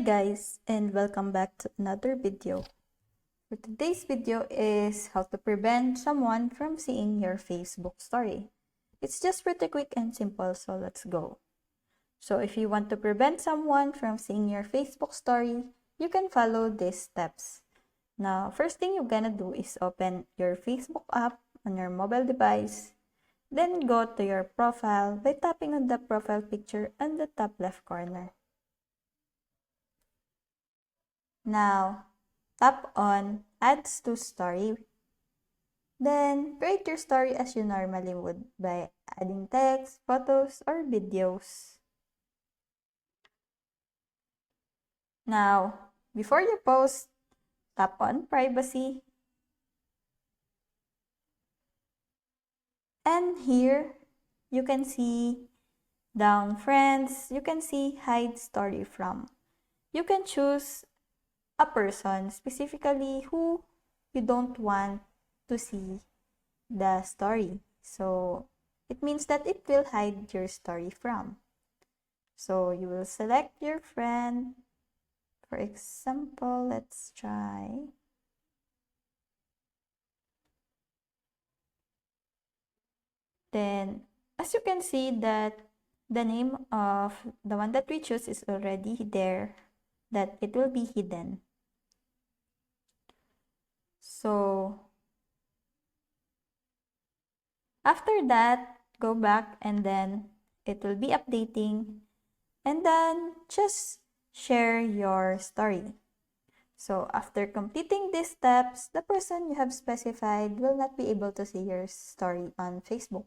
Hi guys, and welcome back to another video. For today's video is how to prevent someone from seeing your Facebook story. It's just pretty quick and simple, so let's go. So if you want to prevent someone from seeing your Facebook story, you can follow these steps. Now, first thing you're gonna do is open your Facebook app on your mobile device. Then go to your profile by tapping on the profile picture on the top left corner. Now, tap on Adds to Story. Then, create your story as you normally would by adding text, photos, or videos. Now, before you post, tap on Privacy. And here, you can see down Friends, you can see Hide Story From. You can choose a person specifically who you don't want to see the story. So it means that it will hide your story from. So you will select your friend. For example, let's try. Then as you can see that the name of the one that we choose is already there, that it will be hidden. So after that, go back and then it will be updating, and then just share your story. So after completing these steps, the person you have specified will not be able to see your story on Facebook.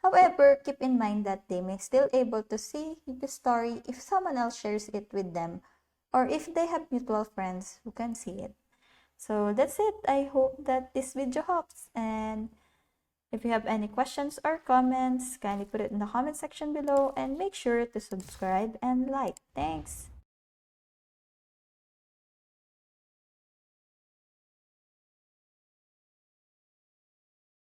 However, keep in mind that they may still able to see the story if someone else shares it with them, or if they have mutual friends who can see it. So that's it. I hope that this video helps, and if you have any questions or comments, kindly put it in the comment section below and make sure to subscribe and like. Thanks!